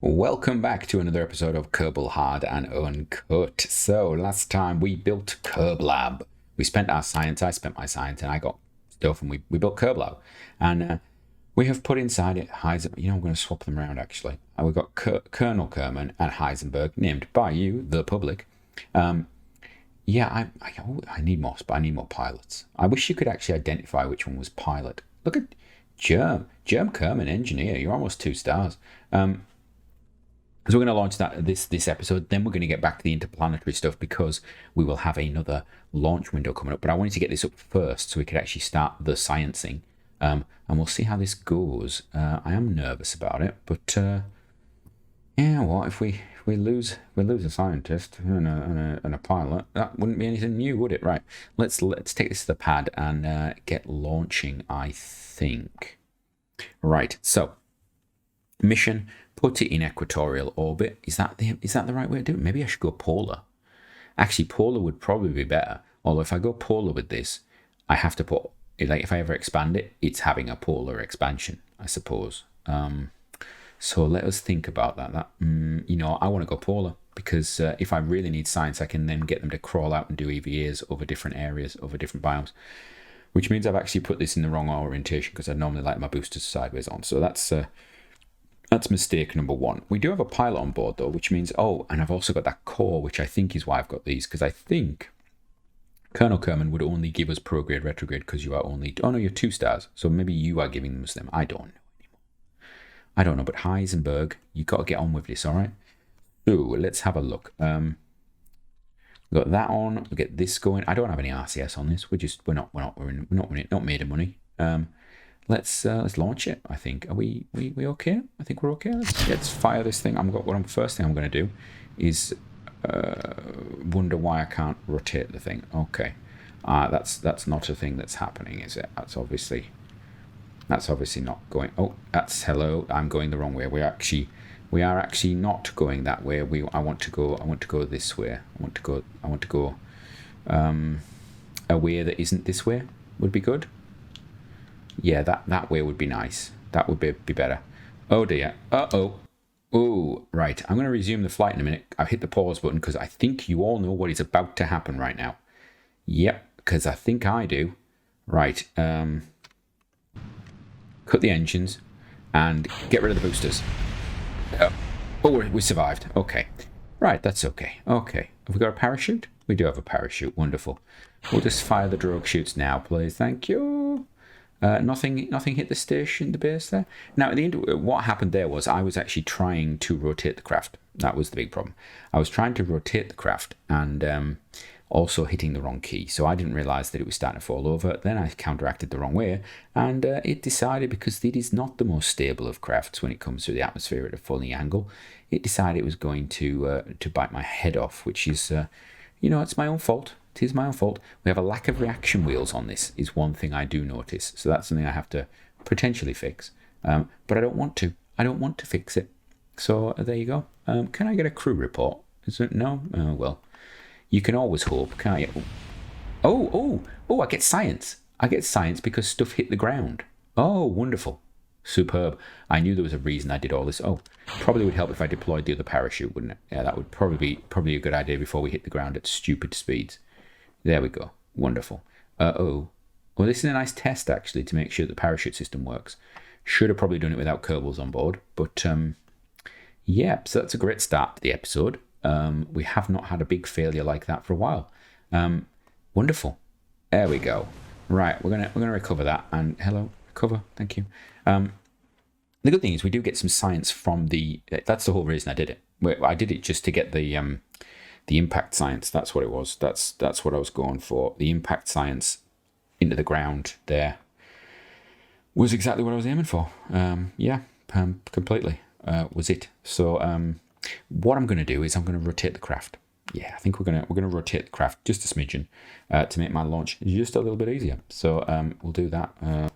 Welcome back to another episode of Kerbal Hard and Uncut. So last time we built Kerblab. We spent our science, I spent my science, and I got stuff, and we built Kerblab. And we have put inside it Heisenberg. I'm going to swap them around actually. We've got Colonel Kerman and Heisenberg, named by you, the public. I need more, but I need more pilots. I wish you could actually identify which one was pilot. Look at Germ Kerman, engineer. You're almost 2 stars. So we're going to launch that this episode. Then we're going to get back to the interplanetary stuff because we will have another launch window coming up. But I wanted to get this up first so we could actually start the sciencing. And we'll see how this goes. I am nervous about it, but if we lose a scientist and a pilot, that wouldn't be anything new, would it? Right. Let's take this to the pad and get launching, I think. Right. So mission. Put it in equatorial orbit. Is that the right way to do it? Maybe I should go polar. Actually, polar would probably be better. Although if I go polar with this, I have to put, like, if I ever expand it, it's having a polar expansion, I suppose. So let us think about that. I want to go polar because if I really need science, I can then get them to crawl out and do EVAs over different areas, over different biomes. Which means I've actually put this in the wrong orientation because I normally like my boosters sideways on. So that's mistake number 1. We do have a pilot on board though, which means, and I've also got that core, which I think is why I've got these, because I think Colonel Kerman would only give us prograde retrograde because you are only, you're 2 stars. So maybe you are giving them. I don't know anymore. I don't know, but Heisenberg, you got to get on with this, all right? So let's have a look. We've got that on. We get this going. I don't have any RCS on this. We're not made of money. Let's launch it. I think. Are we okay? I think we're okay. Let's fire this thing. First thing I'm going to do is wonder why I can't rotate the thing. Okay, that's not a thing that's happening, is it? That's obviously not going. Oh, that's hello. I'm going the wrong way. We are actually not going that way. I want to go this way. I want to go a way that isn't this way would be good. Yeah, that way would be nice. That would be better. Oh dear. Uh-oh. Oh, right. I'm going to resume the flight in a minute. I've hit the pause button because I think you all know what is about to happen right now. Yep, because I think I do. Right. Cut the engines and get rid of the boosters. We survived. Okay. Right, that's okay. Okay. Have we got a parachute? We do have a parachute. Wonderful. We'll just fire the drogue chutes now, please. Thank you. Nothing hit the station, the base there. Now, at the end, what happened there was I was actually trying to rotate the craft. That was the big problem. I was trying to rotate the craft and also hitting the wrong key. So I didn't realize that it was starting to fall over. Then I counteracted the wrong way, and it decided, because it is not the most stable of crafts when it comes to the atmosphere at a funny angle, it decided it was going to bite my head off, which is, it's my own fault. It is my own fault. We have a lack of reaction wheels on this, is one thing I do notice. So that's something I have to potentially fix. But I don't want to. I don't want to fix it. So there you go. Can I get a crew report? Is it no? Well, you can always hope, can't you? Oh, I get science. I get science because stuff hit the ground. Oh, wonderful. Superb. I knew there was a reason I did all this. Oh, probably would help if I deployed the other parachute, wouldn't it? Yeah, that would probably be a good idea before we hit the ground at stupid speeds. There we go. Wonderful. Well, this is a nice test, actually, to make sure the parachute system works. Should have probably done it without Kerbals on board. But, so that's a great start to the episode. We have not had a big failure like that for a while. Wonderful. There we go. Right, we're gonna recover that. And hello, recover. Thank you. The good thing is we do get some science from the... That's the whole reason I did it. I did it just to get the impact science. That's what it was. That's what I was going for. The impact science into the ground there was exactly what I was aiming for. Completely was it. So what I'm going to do is I'm going to rotate the craft. Yeah, I think we're gonna rotate the craft just a smidgen to make my launch just a little bit easier. So we'll do that.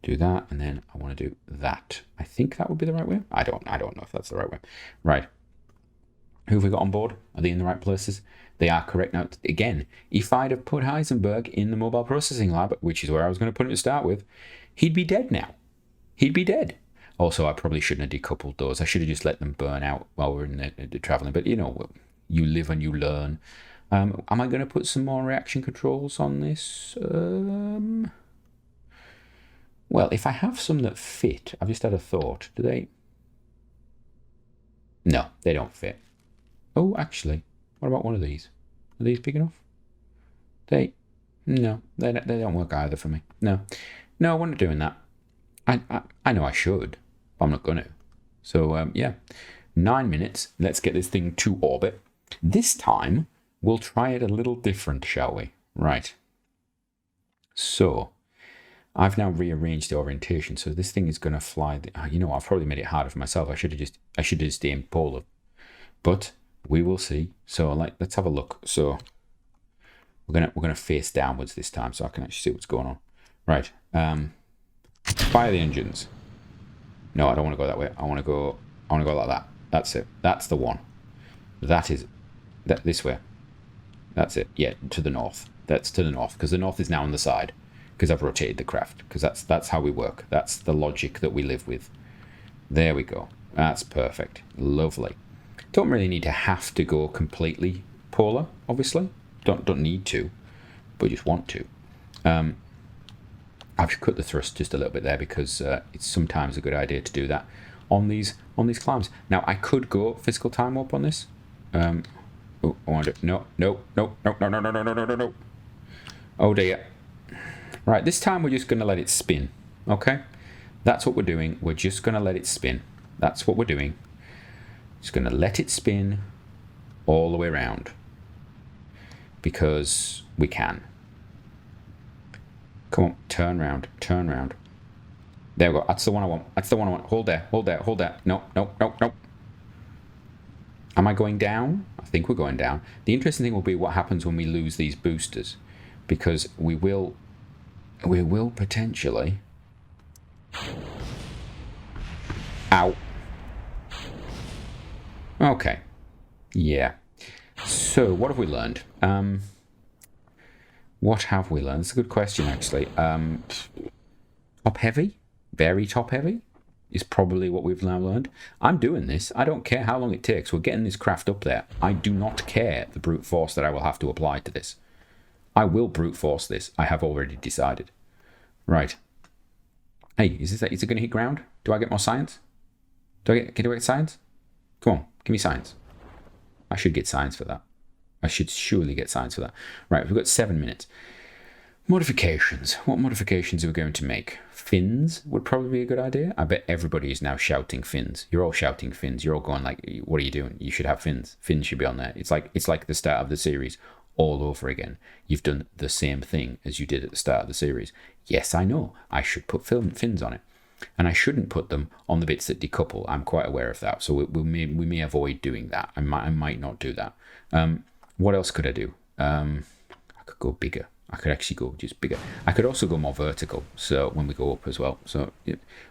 Do that, and then I want to do that. I think that would be the right way. I don't know if that's the right way. Right. Who have we got on board? Are they in the right places? They are correct. Now, again, if I'd have put Heisenberg in the mobile processing lab, which is where I was going to put him to start with, he'd be dead now. He'd be dead. Also, I probably shouldn't have decoupled those. I should have just let them burn out while we're in the traveling. But, you know, you live and you learn. Am I going to put some more reaction controls on this? Well, if I have some that fit, I've just had a thought. Do they? No, they don't fit. Oh, actually, what about one of these? Are these big enough? No, they don't work either for me. No, we're not doing that. I know I should, but I'm not going to. So, yeah, 9 minutes. Let's get this thing to orbit. This time, we'll try it a little different, shall we? Right. So, I've now rearranged the orientation, so this thing is going to fly. You know, I've probably made it harder for myself. I should have just aimed polar, but we will see. So, let's have a look. So, we're gonna face downwards this time, so I can actually see what's going on. Right. Fire the engines. No, I don't want to go that way. I want to go like that. That's it. That's the one. This way. That's it. Yeah, to the north. That's to the north, because the north is now on the side, because I've rotated the craft, because that's how we work. That's the logic that we live with. There we go. That's perfect. Lovely. Don't really need to have to go completely polar, obviously. Don't need to, but just want to. I've cut the thrust just a little bit there because it's sometimes a good idea to do that on these climbs. Now I could go physical time warp on this. Oh, I want to. No. Oh dear. Right, this time we're just going to let it spin. Okay, that's what we're doing. We're just going to let it spin. That's what we're doing. Just going to let it spin all the way around because we can. Come on, turn round. There we go. That's the one I want. Hold there. No. Am I going down? I think we're going down. The interesting thing will be what happens when we lose these boosters, because we will potentially. Ow. Okay. Yeah. So what have we learned? What have we learned? It's a good question, actually. Top heavy, very top heavy, is probably what we've now learned. I'm doing this. I don't care how long it takes. We're getting this craft up there. I do not care the brute force that I will have to apply to this. I will brute force this. I have already decided. Right. Hey, is it going to hit ground? Do I get more science? Can I get science? Come on, give me science. I should get science for that. I should surely get science for that. Right, we've got 7 minutes. Modifications. What modifications are we going to make? Fins would probably be a good idea. I bet everybody is now shouting fins. You're all shouting fins. You're all going like, what are you doing? You should have fins. Fins should be on there. It's like the start of the series all over again. You've done the same thing as you did at the start of the series. Yes, I know. I should put fins on it. And I shouldn't put them on the bits that decouple. I'm quite aware of that. So we may avoid doing that. I might not do that. What else could I do? I could go bigger. I could actually go just bigger. I could also go more vertical, so when we go up as well. So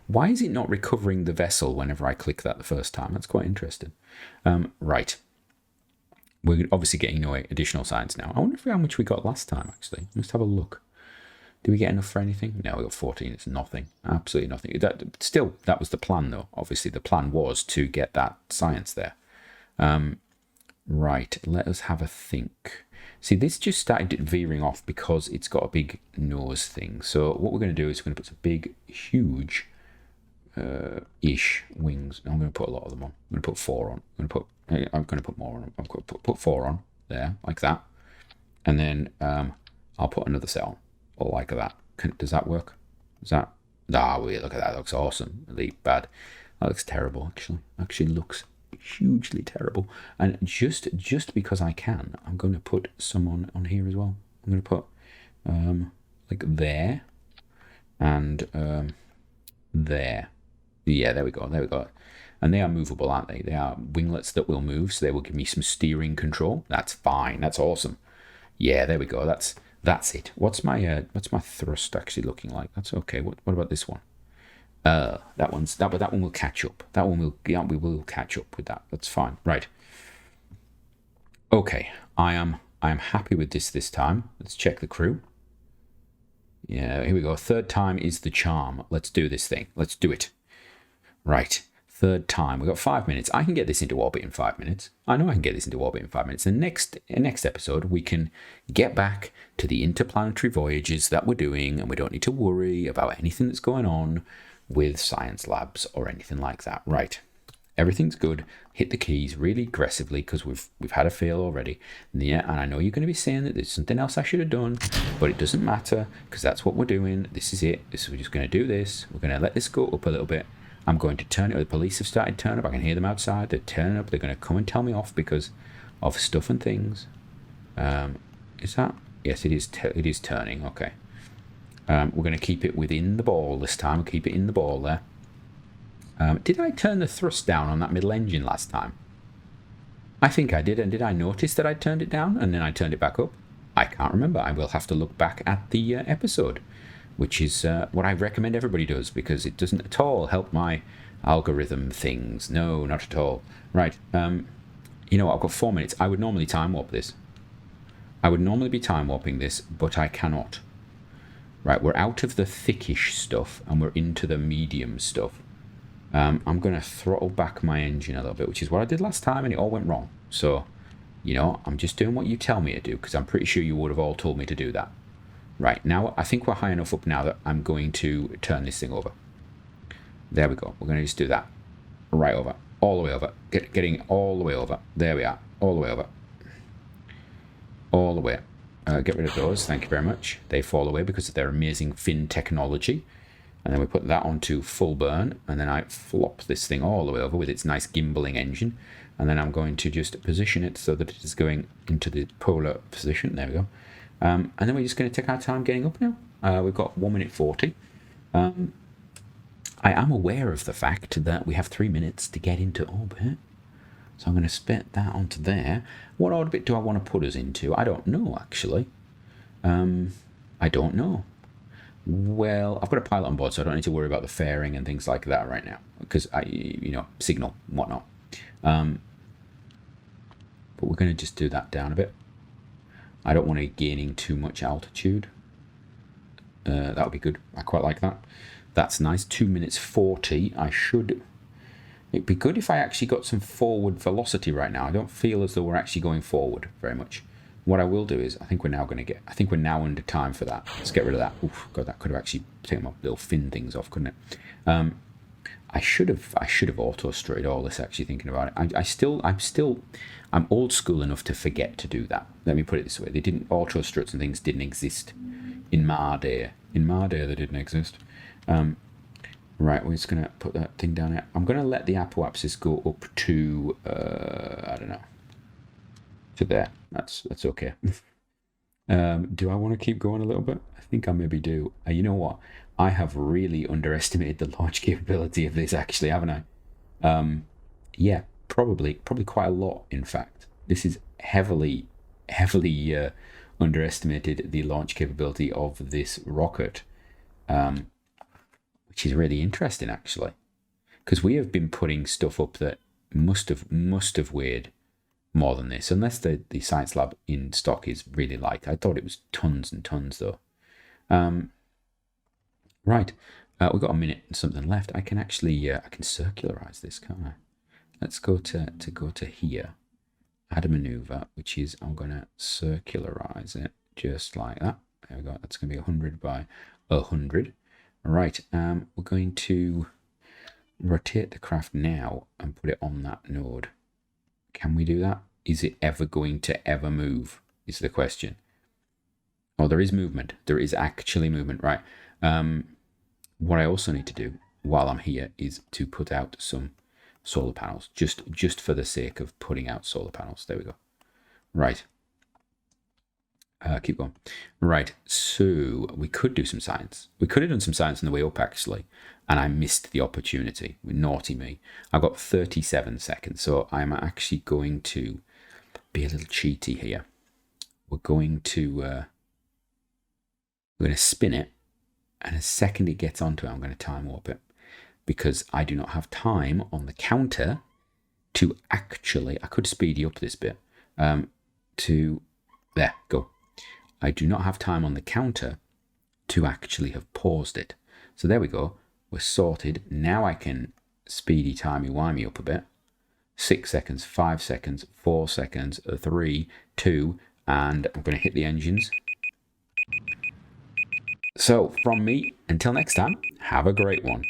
why is it not recovering the vessel whenever I click that the first time? That's quite interesting. Right. We're obviously getting no additional science now. I wonder how much we got last time, actually. Let's have a look. Did we get enough for anything? No, we got 14. It's nothing. Absolutely nothing. That was the plan, though. Obviously, the plan was to get that science there. Right, let us have a think. See, this just started veering off because it's got a big nose thing. So what we're going to do is we're going to put some big, huge ish wings. I'm going to put a lot of them on. I'm going to put 4 on. I'm going to put more on. I'm going to put 4 on there, like that. And then I'll put another set on, like that. Does that work? Look at that. That looks awesome. Elite bad. That looks terrible, actually. Actually looks hugely terrible. And just because I can, I'm going to put some on here as well. I'm going to put like there and there. Yeah, there we go. And they are movable, aren't they? They are winglets that will move, so they will give me some steering control. That's fine. That's awesome. Yeah, there we go. That's it. What's my thrust actually looking like? That's okay. What about this one? That one will catch up. We will catch up with that. That's fine. Right. Okay. I am happy with this time. Let's check the crew. Yeah, here we go. 3rd time is the charm. Let's do this thing. Let's do it. Right. Third time. We've got 5 minutes. I can get this into orbit in 5 minutes. I know I can get this into orbit in 5 minutes. The next episode, we can get back to the interplanetary voyages that we're doing, and we don't need to worry about anything that's going on with science labs or anything like that. Right. Everything's good. Hit the keys really aggressively because we've had a fail already. And I know you're going to be saying that there's something else I should have done, but it doesn't matter because that's what we're doing. This is it. We're just going to do this. We're going to let this go up a little bit. I'm going to turn it. The police have started turning up. I can hear them outside. They're turning up. They're going to come and tell me off because of stuff and things. Is that? Yes, it is. It is turning. Okay. We're going to keep it within the ball this time. We'll keep it in the ball there. Did I turn the thrust down on that middle engine last time? I think I did. And did I notice that I turned it down and then I turned it back up? I can't remember. I will have to look back at the episode, which is what I recommend everybody does because it doesn't at all help my algorithm things. No, not at all. Right. You know what? I've got 4 minutes. I would normally time warp this. I would normally be time warping this, but I cannot. Right. We're out of the thickish stuff and we're into the medium stuff. I'm going to throttle back my engine a little bit, which is what I did last time and it all went wrong. So, you know, I'm just doing what you tell me to do because I'm pretty sure you would have all told me to do that. Right, now I think we're high enough up now that I'm going to turn this thing over. There we go. We're going to just do that. Right over. All the way over. Getting all the way over. There we are. All the way over. All the way. Get rid of those. Thank you very much. They fall away because of their amazing fin technology. And then we put that onto full burn. And then I flop this thing all the way over with its nice gimbaling engine. And then I'm going to just position it so that it is going into the polar position. There we go. And then we're just going to take our time getting up now. We've got 1 minute 40. I am aware of the fact that we have 3 minutes to get into orbit. So I'm going to spit that onto there. What orbit do I want to put us into? I don't know, actually. I don't know. Well, I've got a pilot on board, so I don't need to worry about the fairing and things like that right now. Because, signal and whatnot. But we're going to just do that down a bit. I don't want to gaining too much altitude. That would be good. I quite like that. That's nice. 2 minutes 40. It'd be good if I actually got some forward velocity right now. I don't feel as though we're actually going forward very much. What I will do is, I think we're now under time for that. Let's get rid of that. Oof, God, that could have actually taken my little fin things off, couldn't it? I should have auto-strutted all this, actually thinking about it. I'm old school enough to forget to do that. Let me put it this way. Auto-struts and things didn't exist in my day. In my day, they didn't exist. Right, we're just going to put that thing down here. I'm going to let the apoapsis go up to, I don't know, to there. That's okay. Do I want to keep going a little bit? I think I maybe do. You know what? I have really underestimated the launch capability of this, actually, haven't I? Yeah, probably quite a lot, in fact. This is heavily underestimated the launch capability of this rocket, which is really interesting, actually, because we have been putting stuff up that must have weighed more than this, unless the science lab in stock is really light. I thought it was tons and tons, though. Right, we've got a minute and something left. I can actually I can circularize this, can't I? Let's go to here. Add a maneuver, which is I'm going to circularize it just like that. There we go. That's going to be 100 by 100. Right. We're going to rotate the craft now and put it on that node. Can we do that? Is it ever going to ever move? Is the question. Oh, there is movement. There is actually movement. Right. What I also need to do while I'm here is to put out some solar panels, just for the sake of putting out solar panels. There we go. Right. Keep going. Right. So we could do some science. We could have done some science on the way up, actually, and I missed the opportunity. Naughty me. I've got 37 seconds, so I'm actually going to be a little cheaty here. We're going to spin it, and the second it gets onto it, I'm going to time warp it, because I do not have time on the counter to actually, I could speed you up this bit, there, go. I do not have time on the counter to actually have paused it. So there we go. We're sorted. Now I can speedy timey-wimey up a bit. 6 seconds, 5 seconds, 4 seconds, 3, 2, and I'm going to hit the engines. So, from me, until next time, have a great one.